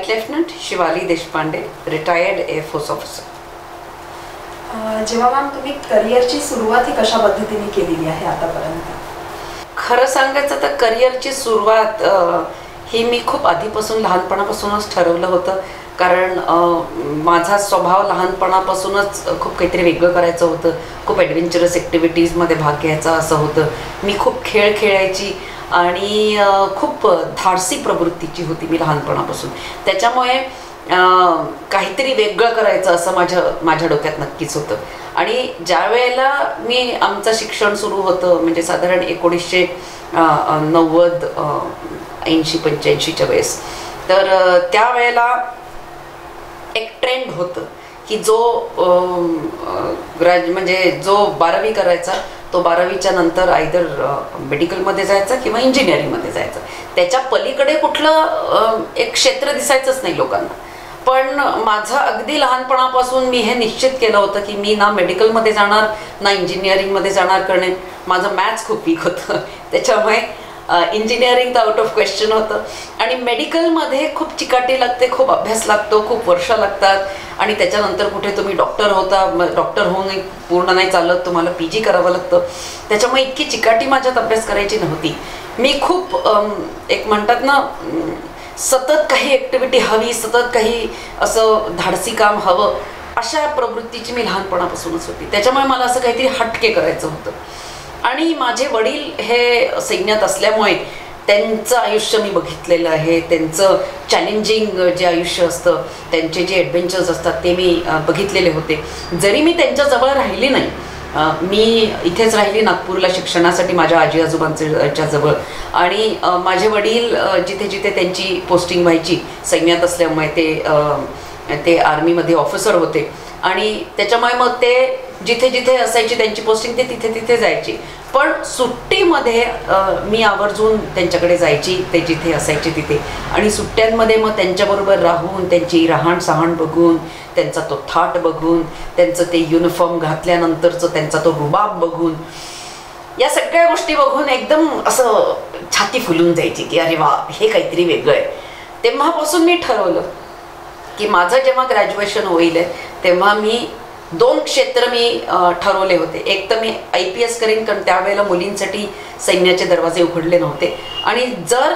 Flight lieutenant Shivali Deshpande, retired air force officer. जेव्हा ma'am तुम्ही करिअरची सुरुवात ही कशा पद्धतीने केलेली आहे आतापर्यंत? खरं सांगायचं तर करिअरची सुरुवात ही मी खूप आधीपासून लहानपणापासूनच ठरवलं होतं. कारण माझा स्वभाव लहानपणापासूनच खूप काहीतरी वेगळं करायचं होतं, खूप ॲडव्हेंचरस ॲक्टिव्हिटीजमध्ये भाग घ्यायचा असं होतं. मी खूप खेळ खेळायची आणि खूप धाडसी प्रवृत्तीची होती मी लहानपणापासून. त्याच्यामुळे काहीतरी वेगळं करायचं असं माझ्या डोक्यात नक्कीच होतं. आणि ज्या वेळेला आमचं शिक्षण सुरू होतं म्हणजे साधारण 1990 80-85च्या वेळेस, तर त्यावेळेला एक ट्रेंड होतं की म्हणजे जो 12वी करायचा तो 12वीच्या नंतर आयदर मेडिकलमध्ये जायचा किंवा इंजिनिअरिंगमध्ये जायचा. त्याच्या पलीकडे कुठलं एक क्षेत्र दिसायचंच नाही लोकांना. पण माझं अगदी लहानपणापासून मी हे निश्चित केलं होतं की मी ना मेडिकलमध्ये जाणार ना इंजिनिअरिंगमध्ये जाणार. करणे माझं मॅथ्स खूप वीक होतं, त्याच्यामुळे इंजिनिअरिंग तर आउट ऑफ क्वेश्चन होतं. आणि मेडिकलमध्ये खूप चिकाटी लागते, खूप अभ्यास लागतो, खूप वर्ष लागतात. आणि त्याच्यानंतर कुठे तुम्ही डॉक्टर होता, डॉक्टर होऊन पूर्ण नाही चालत, तुम्हाला PG करावं लागतं. त्याच्यामुळे इतकी चिकाटी माझ्यात अभ्यास करायची नव्हती. मी खूप एक म्हणतात ना सतत काही ॲक्टिव्हिटी हवी, सतत काही असं धाडसी काम हवं, अशा प्रवृत्तीची मी लहानपणापासूनच होती. त्याच्यामुळे मला असं काहीतरी हटके करायचं होतं. आणि माझे वडील हे सैन्यात असल्यामुळे त्यांचं आयुष्य मी बघितलेलं आहे. त्यांचं चॅलेंजिंग जे आयुष्य असतं, त्यांचे जे ॲडव्हेंचर्स असतात ते मी बघितलेले होते. जरी मी त्यांच्याजवळ राहिली नाही, मी इथेच राहिली नागपूरला शिक्षणासाठी माझ्या आजी आजोबांच्या जवळ. आणि माझे वडील जिथे जिथे त्यांची पोस्टिंग व्हायची सैन्यात असल्यामुळे ते आर्मीमध्ये ऑफिसर होते. आणि त्याच्यामुळे मग ते जिथे जिथे असायची त्यांची पोस्टिंग ते तिथे तिथे जायची. पण सुट्टीमध्ये मी आवर्जून त्यांच्याकडे जायची, ते जिथे असायचे तिथे. आणि सुट्ट्यांमध्ये मग त्यांच्याबरोबर राहून त्यांची राहणसहाण बघून, त्यांचा तो थाट बघून, त्यांचं ते युनिफॉर्म घातल्यानंतरचं त्यांचा तो रुबाब बघून, या सगळ्या गोष्टी बघून एकदम असं छाती फुलून जायची की अरे वा, हे काहीतरी वेगळं आहे. तेव्हापासून मी ठरवलं की माझं जेव्हा ग्रॅज्युएशन होईल तेव्हा मी 2 क्षेत्र मी ठरवले होते. एक तर मी IPS करीन, कारण त्यावेळेला मुलींसाठी सैन्याचे दरवाजे उघडले नव्हते. आणि जर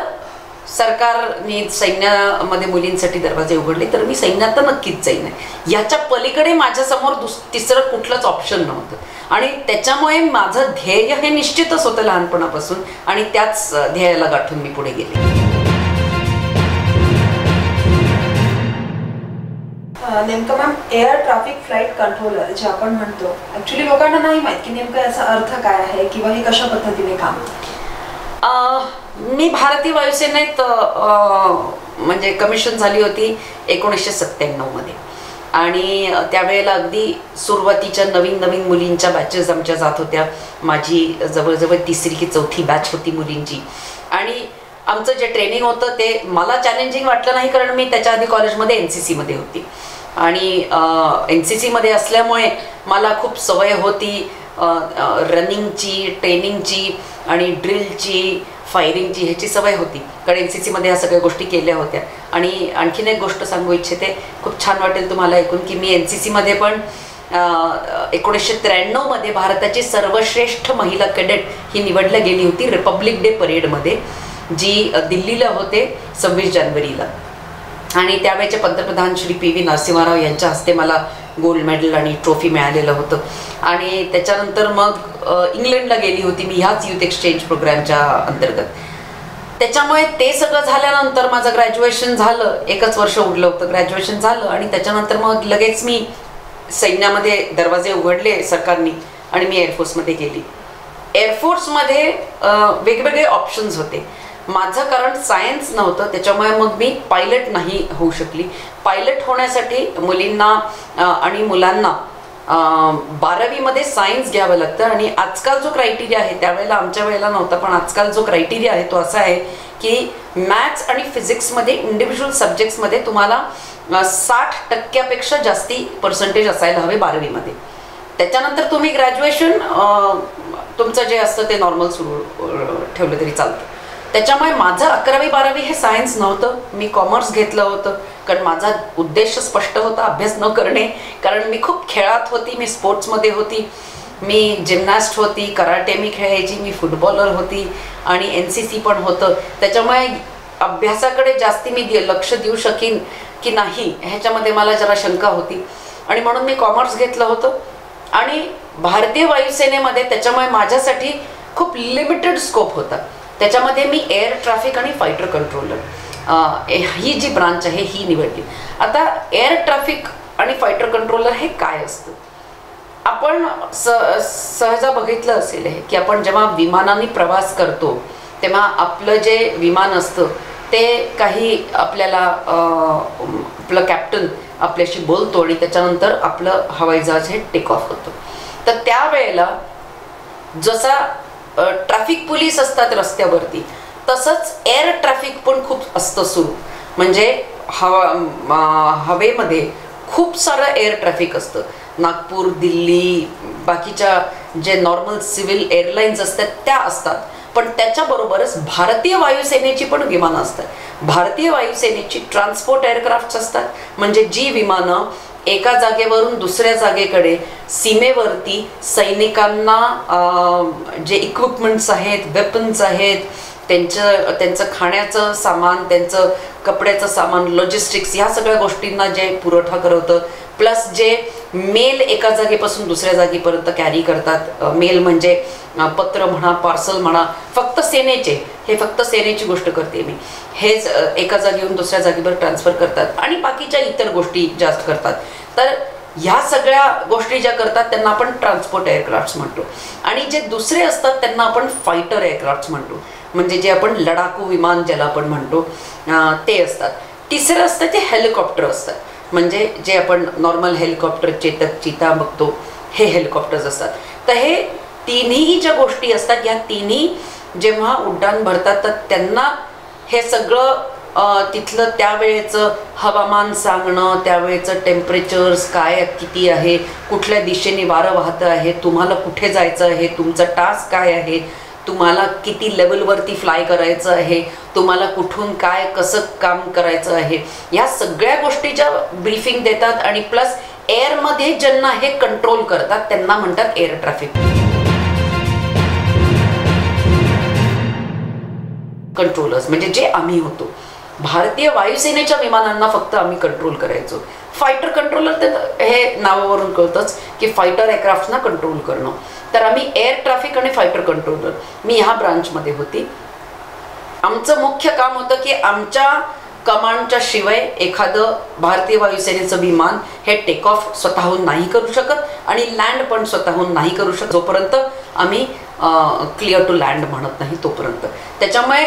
सरकारने सैन्यामध्ये मुलींसाठी दरवाजे उघडले तर मी सैन्यात तर नक्कीच जाईन. याच्या पलीकडे माझ्यासमोर तिसरं कुठलंच ऑप्शन नव्हतं. आणि त्याच्यामुळे माझं ध्येय हे निश्चितच होतं लहानपणापासून, आणि त्याच ध्येयाला गाठून मी पुढे गेले. नेमकं ma'am air traffic flight controller जे आपण म्हणतो, ॲक्च्युली लोकांना नाही माहीत की नेमकं याचा अर्थ काय आहे किंवा हे कशा पद्धतीने काम करतं. मी भारतीय वायुसेनेत म्हणजे कमिशन झाली होती 1997 मध्ये. आणि त्यावेळेला अगदी सुरुवातीच्या नवीन मुलींच्या बॅचेस आमच्या जात होत्या. माझी जवळजवळ 3री की 4थी बॅच होती मुलींची. आणि आमचं जे ट्रेनिंग होतं ते मला चॅलेंजिंग वाटलं नाही, कारण मी त्याच्या आधी कॉलेजमध्ये NCC मध्ये होती. आणि NCC मध्ये असल्यामुळे मला खूप सवय होती रनिंगची, ट्रेनिंगची आणि ड्रिलची, फायरिंगची, ह्याची सवय होती, कारण NCC मध्ये ह्या सगळ्या गोष्टी केल्या होत्या. आणि आणखीन एक गोष्ट सांगू इच्छिते, खूप छान वाटेल तुम्हाला ऐकून, की मी NCC मध्ये पण 1993 मध्ये भारताची सर्वश्रेष्ठ महिला कॅडेट ही निवडल्या गेली होती रिपब्लिक डे परेडमध्ये, जी दिल्लीला होते 26 जानेवारीला. आणि त्यावेळेचे पंतप्रधान श्री PV नरसिंहराव यांच्या हस्ते मला गोल्ड मेडल आणि ट्रॉफी मिळालेलं होतं. आणि त्याच्यानंतर मग इंग्लंडला गेली होती मी ह्याच युथ एक्सचेंज प्रोग्रामच्या अंतर्गत. त्याच्यामुळे ते सगळं झाल्यानंतर माझं ग्रॅज्युएशन झालं. 1च वर्ष उरलं होतं, ग्रॅज्युएशन झालं. आणि त्याच्यानंतर मग लगेच मी सैन्यामध्ये दरवाजे उघडले सरकारने आणि मी एअरफोर्समध्ये गेली. एअरफोर्समध्ये वेगवेगळे ऑप्शन्स होते. माझं कारण सायन्स नव्हतं, त्याच्यामुळे मग मी पायलट नाही होऊ शकली. पायलट होण्यासाठी मुलींना आणि मुलांना 12वी मध्ये सायन्स घ्यावं लागतं. आणि आजकाल जो क्रायटेरिया आहे, त्यावेळेला आमच्या वेळेला नव्हता, पण आजकाल जो क्रायटेरिया आहे तो असा आहे की मॅथ्स आणि फिजिक्समध्ये इंडिव्हिज्युअल सब्जेक्ट्समध्ये तुम्हाला 60% जास्ती पर्सेंटेज असायला हवे 12वी मध्ये. त्याच्यानंतर तुम्ही ग्रॅज्युएशन तुमचं जे असतं ते नॉर्मल सुरू ठेवलं तरी चालतं. त्याच्यामुळे माझं 11वी-12वी हे सायन्स नव्हतं. मी कॉमर्स घेतलं होतं कारण माझा उद्देश स्पष्ट होता, अभ्यास न करणे. कारण मी खूप खेळात होती, मी स्पोर्ट्समध्ये होती, मी जिमनॅस्ट होती, कराटे मी खेळायची, मी फुटबॉलर होती आणि NCC पण होतं. त्याच्यामुळे अभ्यासाकडे जास्ती मी लक्ष देऊ शकीन की नाही ह्याच्यामध्ये मला जरा शंका होती आणि म्हणून मी कॉमर्स घेतलं होतं. आणि भारतीय वायुसेनेमध्ये त्याच्यामुळे माझ्यासाठी खूप लिमिटेड स्कोप होता. त्याच्यामध्ये मी एअर ट्रॅफिक आणि फायटर कंट्रोलर ही जी ब्रांच आहे ही निवडली. आता एअर ट्रॅफिक आणि फायटर कंट्रोलर हे काय असतं? आपण सहजा बघितलं असेल हे की आपण जेव्हा विमानाने प्रवास करतो तेव्हा आपलं जे विमान असतं ते काही आपल्याला आपलं कॅप्टन आपल्याशी बोलतो आणि त्याच्यानंतर आपलं हवाई जहाज हे टेक ऑफ होतं. तर त्यावेळेला जसा ट्रॅफिक पोलीस असतात रस्त्यावरती तसंच एअर ट्रॅफिक पण खूप असतं सुरू. म्हणजे हवेमध्ये खूप सारं एअर ट्रॅफिक असतं. नागपूर, दिल्ली, बाकीच्या जे नॉर्मल सिव्हिल एअरलाईन्स असतात त्या असतात. पण त्याच्याबरोबरच भारतीय वायुसेनेची पण विमानं असतात. भारतीय वायुसेनेची ट्रान्सपोर्ट एअरक्राफ्ट असतात, म्हणजे जी विमानं एका जागेवरून दुसऱ्या जागेकडे सीमेवरती सैनिकांना जे इक्विपमेंट्स आहेत, वेपन्स आहेत, त्यांचं खाण्याचं सामान, त्यांचं कपड्याचं सामान, लॉजिस्टिक्स ह्या सगळ्या गोष्टींना जे पुरवठा करवतं, प्लस जे मेल एका जागेपासून दुसऱ्या जागेपर्यंत कॅरी करतात. मेल म्हणजे पत्र म्हणा, पार्सल म्हणा, फक्त सेनेचे, हे फक्त सेनेची गोष्ट करते मी, हेच एका जागेवरून दुसऱ्या जागेवर ट्रान्सफर करतात आणि बाकीच्या इतर गोष्टी जास्त करतात. तर ह्या सगळ्या गोष्टी ज्या करतात त्यांना आपण ट्रान्सपोर्ट एअरक्राफ्ट म्हणतो. आणि जे दुसरे असतात त्यांना आपण फायटर एअरक्राफ्ट म्हणतो, म्हणजे जे आपण लढाकू विमान ज्याला आपण म्हणतो ते असतात. तिसरं असतं ते हेलिकॉप्टर असतात, म्हणजे जे आपण नॉर्मल हेलिकॉप्टर, चेतक, चीता बघतो हे हेलिकॉप्टर्स असतात. तर हे तिन्ही ज्या गोष्टी असतात या तिन्ही जेव्हा उड्डाण भरतात तर त्यांना हे सगळं तिथलं त्यावेळेचं हवामान सांगणं, त्यावेळेचं टेम्परेचर्स काय किती आहे, कुठल्या दिशेने वारं वाहतं आहे, तुम्हाला कुठे जायचं आहे, तुमचा टास्क काय आहे, तुम्हाला किती लेवलवरती फ्लाय करायचं आहे, तुम्हाला कुठून काय कसं काम करायचं आहे, या सगळ्या गोष्टीच्या ब्रीफिंग देतात. आणि प्लस एअरमध्ये ज्यांना हे कंट्रोल करतात त्यांना म्हणतात एअर ट्रॅफिक कंट्रोलर्स, म्हणजे जे आम्ही होतो. भारतीय वायुसेनेच्या विमानांना फक्त आम्ही कंट्रोल करायचो. फायटर कंट्रोलर तर हे नावावरून कळतंच की फायटर एअरक्राफ्टना कंट्रोल करणं. तर आम्ही एअर ट्रॅफिक आणि फायटर कंट्रोलर मी ह्या ब्रांचमध्ये होती. आमचं मुख्य काम होतं की आमच्या कमांडच्या शिवाय एखादं भारतीय वायुसेनेचं विमान हे टेक ऑफ स्वतःहून नाही करू शकत आणि लँड पण स्वतःहून नाही करू शकत जोपर्यंत आम्ही क्लिअर टू लँड म्हणत नाही तोपर्यंत. त्याच्यामुळे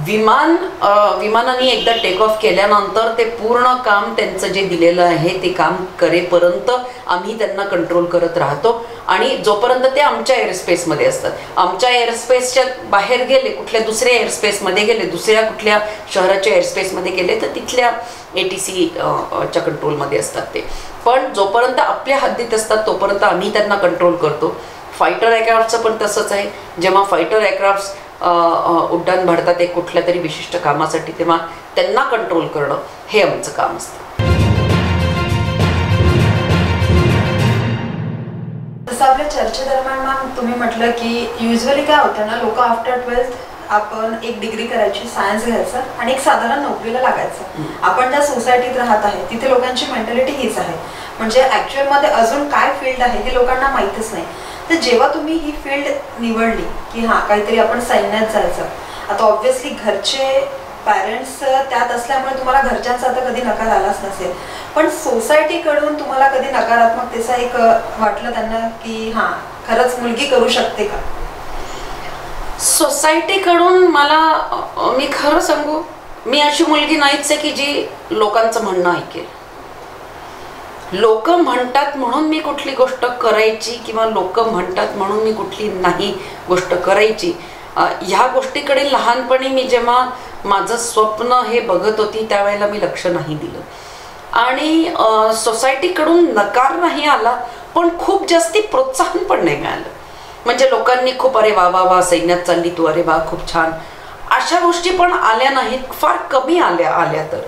विमानाने एकदा टेक ऑफ केल्यानंतर ते पूर्ण काम त्यांचं जे दिलेलं आहे ते काम करेपर्यंत आम्ही त्यांना कंट्रोल करत राहतो. आणि जोपर्यंत ते आमच्या एअरस्पेसमध्ये असतात, आमच्या एअरस्पेसच्या बाहेर गेले, कुठल्या दुसऱ्या एअरस्पेसमध्ये गेले, दुसऱ्या कुठल्या शहराच्या एअरस्पेसमध्ये गेले तर तिथल्या ATC च्या कंट्रोलमध्ये असतात ते. पण जोपर्यंत आपल्या हद्दीत असतात तोपर्यंत आम्ही त्यांना कंट्रोल करतो. फायटर एअरक्राफ्टचं पण तसंच आहे. जेव्हा फायटर एअरक्राफ्ट उड्डाण भरतात एक कुठल्या तरी विशिष्ट कामासाठी तेव्हा त्यांना कंट्रोल करणं हे आमचं काम असतं. जसं आपल्या चर्चेदरम्यान मॅम तुम्ही म्हटलं की युजली काय होतं ना, लोक आफ्टर 12th आपण एक डिग्री करायची, सायन्स घ्यायचं आणि एक साधारण नोकरीला लागायचं. आपण ज्या सोसायटीत राहत आहे तिथे लोकांची मेंटॅलिटी हीच आहे. म्हणजे ॲक्च्युअलमध्ये अजून काय फील्ड आहे हे लोकांना माहीतच नाही. तर जेव्हा तुम्ही ही फील्ड निवडली की हां काहीतरी आपण सैन्यात जायचं, आता ऑब्व्हियसली घरचे पॅरेंट्स त्यात असल्यामुळे तुम्हाला घरच्यांचा आता कधी नकार आलाच नसेल, पण सोसायटीकडून तुम्हाला कधी नकारात्मकतेचा एक वाटलं त्यांना की हां खरंच मुलगी करू शकते का? सोसायटीकडून मला, मी खरं सांगू, मी अशी मुलगी नाहीच आहे की जी लोकांचं म्हणणं ऐकेल. लोक म्हणतात म्हणून मी कुठली गोष्ट करायची किंवा लोक म्हणतात म्हणून मी कुठली नाही गोष्ट करायची, ह्या गोष्टीकडे लहानपणी मी जेव्हा माझं स्वप्न हे बघत होती त्यावेळेला मी लक्ष नाही दिलं. आणि सोसायटीकडून नकार नाही आला पण खूप जास्ती प्रोत्साहन पण नाही मिळालं. म्हणजे लोकांनी खूप अरे वा वा वा सैन्यात चालली तू, अरे वा खूप छान, अशा गोष्टी पण आल्या नाहीत, फार कमी आल्या तर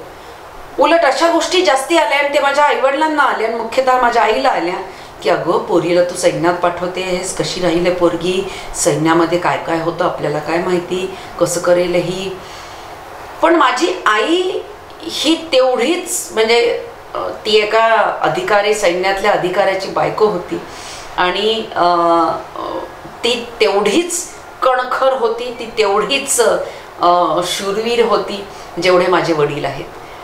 उलट अशा गोष्टी जास्ती आल्या आणि ते माझ्या आईवडिलांना आल्या आणि मुख्यतः माझ्या आईला आल्या की अगं पोरीला तू सैन्यात पाठवतेस, कशी राहील पोरगी, सैन्यामध्ये काय काय होतं आपल्याला काय माहिती, कसं करेल ही. पण माझी आई ही तेवढीच म्हणजे ती एका अधिकारी, सैन्यातल्या अधिकाऱ्याची बायको होती आणि ती तेवढीच कणखर होती, ती तेवढीच शूरवीर होती जेवढे माझे वडील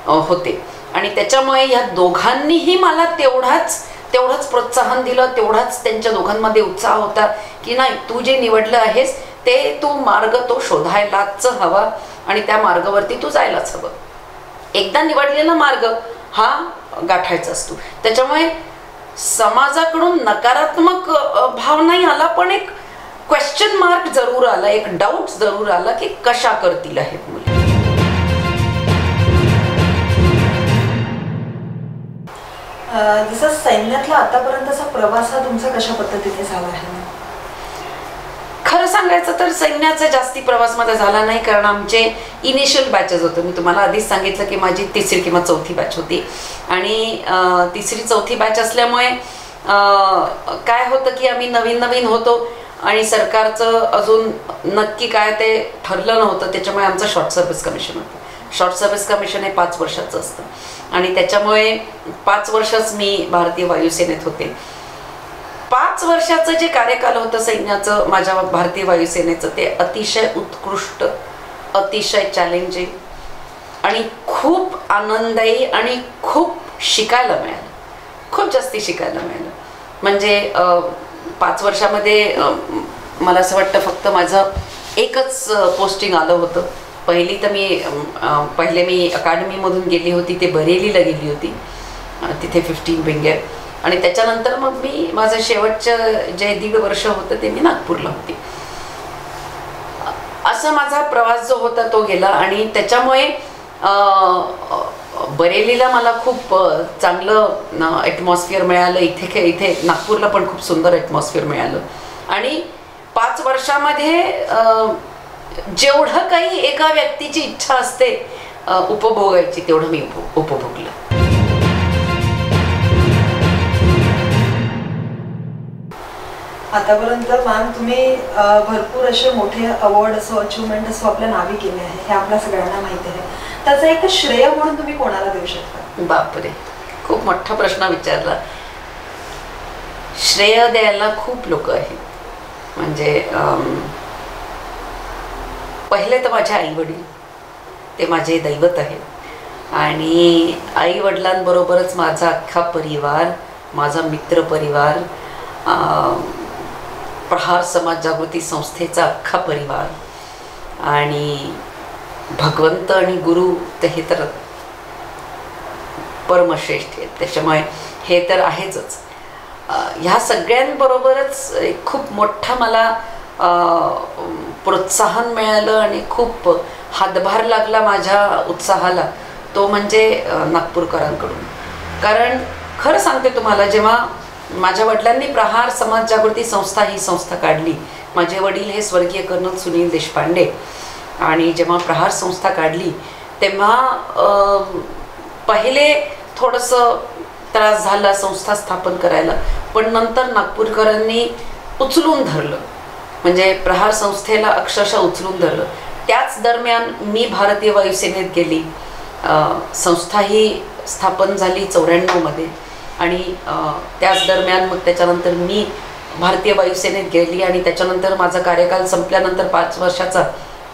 होते. आणि त्याच्यामुळे ह्या दोघांनीही मला तेवढंच प्रोत्साहन दिलं, तेवढाच त्यांच्या दोघांमध्ये उत्साह होता की नाही, तू जे निवडलं आहेस ते तू मार्ग तो शोधायलाच हवा आणि त्या मार्गावरती तू जायलाच हवं. एकदा निवडलेला मार्ग हा गाठायचा असतो. त्याच्यामुळे समाजाकडून नकारात्मक भाव नाही आला, पण एक क्वेश्चन मार्क जरूर आला, एक डाऊट जरूर आला की कशा करतील आहेत मुली. जसं सैन्यातला आतापर्यंतचा प्रवास हा तुमचा कशा पद्धतीने झाला आहे? खरं सांगायचं तर सैन्याचा जास्ती प्रवास माझा झाला नाही, कारण आमचे इनिशियल बॅचेस होते. मी तुम्हाला आधीच सांगितलं की माझी 3री किंवा 4थी बॅच होती आणि 3री 4थी बॅच असल्यामुळे काय होतं की आम्ही नवीन होतो आणि सरकारचं अजून नक्की काय ते ठरलं नव्हतं. त्याच्यामुळे आमचं शॉर्ट सर्व्हिस कमिशन होतं. शॉर्ट सर्व्हिस कमिशन हे 5 वर्षाचं असतं आणि त्याच्यामुळे 5 वर्षच मी भारतीय वायुसेनेत होते. 5 वर्षाचं जे कार्यकाल होतं सैन्याचं, माझ्या भारतीय वायुसेनेचं, ते अतिशय उत्कृष्ट, अतिशय चॅलेंजिंग आणि खूप आनंददायी आणि खूप शिकायला मिळालं, खूप जास्ती शिकायला मिळालं. म्हणजे 5 वर्षामध्ये मला असं वाटतं फक्त माझं एकच पोस्टिंग आलं होतं. पहिले मी अकादमीमधून गेली होती, ते बरेलीला गेली होती, तिथे 15 विंग आहे. आणि त्याच्यानंतर मग मी माझं शेवटचं जे 1.5 वर्ष होतं ते मी नागपूरला होती. असं माझा प्रवास जो होता तो गेला आणि त्याच्यामुळे बरेलीला मला खूप चांगलं ॲटमॉस्फिअर मिळालं. इथे नागपूरला पण खूप सुंदर ॲटमॉस्फिअर मिळालं आणि 5 वर्षामध्ये जेवढं काही एका व्यक्तीची इच्छा असते उपभोगायची तेवढं मी उपभोगलं. आतापर्यंत मॅम तुम्ही भरपूर असे मोठे अवॉर्ड असो, अचिव्हमेंट असो आपल्या नावी केले आहे, हे आपल्या सगळ्यांना माहिती आहे. त्याचं एक श्रेय म्हणून तुम्ही कोणाला देऊ शकता? बापरे, खूप मोठा प्रश्न विचारला. श्रेय द्यायला खूप लोक आहेत. म्हणजे पहिले तर माझे आई वडील, ते माझे दैवत आहेत आणि आई वडिलांबरोबरच माझा अख्खा परिवार, माझा मित्र परिवार, प्रहार समाज जागृती संस्थेचा अख्खा परिवार आणि भगवंत आणि गुरु, तर हे तर परमश्रेष्ठ आहेत. त्याच्यामुळे हे तर आहेच. ह्या सगळ्यांबरोबरच खूप मोठं मला प्रोत्साहन मिळालं आणि खूप हातभार लागला माझ्या उत्साहाला, तो म्हणजे नागपूरकरांकडून. कारण खरं सांगते तुम्हाला, जेव्हा माझ्या वडिलांनी प्रहार समाज जागृती संस्था ही संस्था काढली, माझे वडील हे स्वर्गीय कर्नल सुनील देशपांडे, आणि जेव्हा प्रहार संस्था काढली तेव्हा पहिले थोडंसं त्रास झाला संस्था स्थापन करायला, पण नंतर नागपूरकरांनी उचलून धरलं, म्हणजे प्रहार संस्थेला अक्षरशः उचलून धरलं. त्याच दरम्यान मी भारतीय वायुसेनेत गेली. संस्था ही स्थापन झाली 94 मध्ये आणि त्याच दरम्यान मग त्याच्यानंतर मी भारतीय वायुसेनेत गेली आणि त्याच्यानंतर माझा कार्यकाल संपल्यानंतर 5 वर्षाचा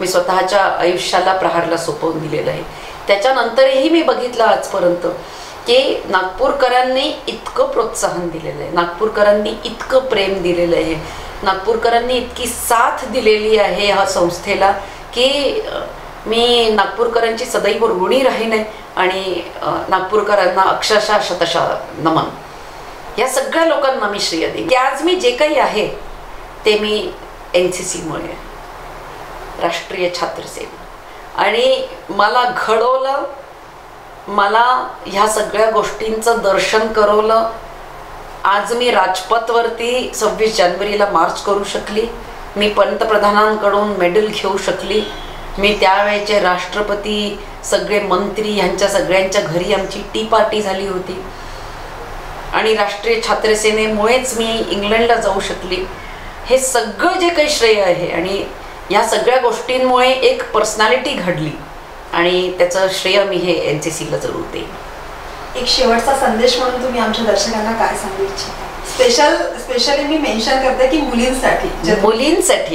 मी स्वतःच्या आयुष्याला प्रहारला सोपवून दिलेलं आहे. त्याच्यानंतरही मी बघितलं आजपर्यंत की नागपूरकरांनी इतकं प्रोत्साहन दिलेलं आहे, नागपूरकरांनी इतकं प्रेम दिलेलं आहे, नागपूरकरांनी इतकी साथ दिलेली आहे ह्या संस्थेला की मी नागपूरकरांची सदैव ऋणी राहीन आणि नागपूरकरांना अक्षरशः शतशः नमन. या सगळ्या लोकांना मी श्रेय देईन की आज मी जे काही आहे ते मी NCCमुळे, राष्ट्रीय छात्र सेना, आणि मला घडवलं, मला ह्या सगळ्या गोष्टींचं दर्शन करवलं. आज मी राजपथवरती 26 जानेवारीला मार्च करू शकली, मी पंतप्रधानांकडून मेडल घेऊ शकली मी त्यावेळेचे राष्ट्रपती, सगळे मंत्री ह्यांच्या सगळ्यांच्या घरी आमची टी पार्टी झाली होती आणि राष्ट्रीय छात्र सेनेमुळेच मी इंग्लंडला जाऊ शकली. हे सगळं जे काही श्रेय आहे आणि या सगळ्या गोष्टींमुळे एक पर्सनॅलिटी घडली आणि त्याचं श्रेय मी हे NCCला जरूर देईन. एक शेवटचा संदेश म्हणून तुम्ही आमच्या दर्शकांना काय सांगू इच्छिता? स्पेशली मी मेन्शन करते की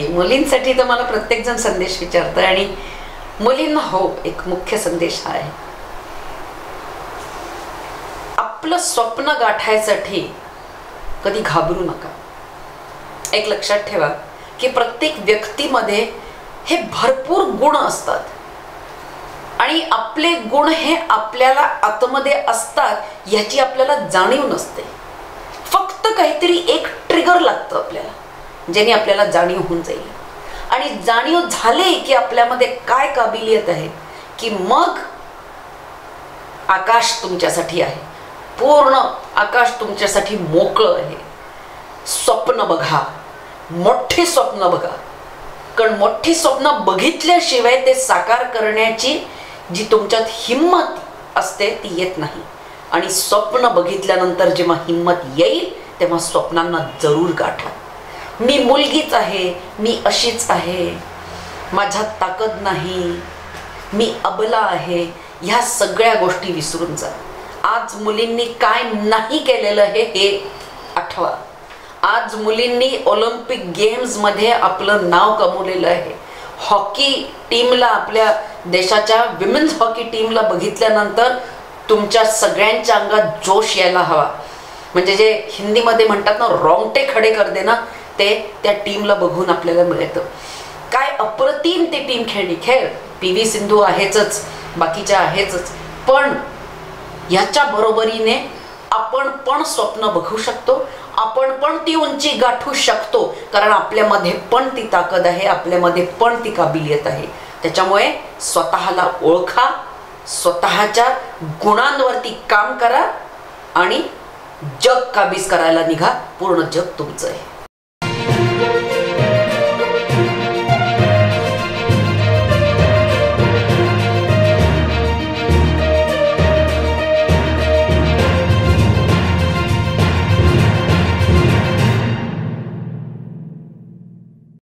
मुलींसाठी तर मला प्रत्येक जण संदेश विचारतं आणि मुलींना हो, एक मुख्य संदेश हा आहे, आपलं स्वप्न गाठायसाठी कधी घाबरू नका. एक लक्षात ठेवा की प्रत्येक व्यक्तीमध्ये हे भरपूर गुण असतात आणि आपले गुण हे आपल्याला आतमध्ये असतात याची आपल्याला जाणीव नसते. फक्त काहीतरी एक ट्रिगर लागतं आपल्याला, ज्याने आपल्याला जाणीव होऊन जाईल आणि जाणीव झाली की आपल्यामध्ये काय काबिलियत आहे की मग आकाश तुमच्यासाठी आहे, पूर्ण आकाश तुमच्यासाठी मोकळं आहे. स्वप्न बघा, मोठी स्वप्न बघा, कारण मोठी स्वप्न बघितल्याशिवाय ते साकार करण्याची जी तुमच्यात हिम्मत असते ती येत नाही. आणि स्वप्न बघितल्यानंतर जेव्हा हिम्मत येईल तेव्हा स्वप्नांना जरूर गाठा. मी मुलगीच आहे, मी अशीच आहे, माझ्यात ताकद नाही, मी अबला आहे, ह्या सगळ्या गोष्टी विसरून जा. आज मुलींनी काय नाही केलेलं आहे हे आठवा. आज मुलींनी ऑलिम्पिक गेम्समध्ये आपलं नाव कमवलेलं आहे. हॉकी टीमला, आपल्या देशाच्या विमेन्स हॉकी टीमला बघितल्यानंतर तुमच्या सगळ्यांच्या अंगात जोश यायला हवा. म्हणजे जे हिंदीमध्ये म्हणतात ना, रोंगटे खडे कर दे ना, ते त्या टीमला बघून आपल्याला मिळतं. काय अप्रतिम ती टीम खेळली. खेळ PV सिंधू आहेच, बाकीच्या आहेच, पण ह्याच्या बरोबरीने आपण पण स्वप्न बघू शकतो, आपण पण ती उंची गाठू शकतो, कारण आपल्यामध्ये पण ती ताकद आहे, आपल्यामध्ये पण ती काबिलियत आहे. त्याच्यामुळे स्वतःला ओळखा, स्वतःच्या गुणांवरती काम करा आणि जग काबीज करायला निघा. पूर्ण जग तुमचं आहे.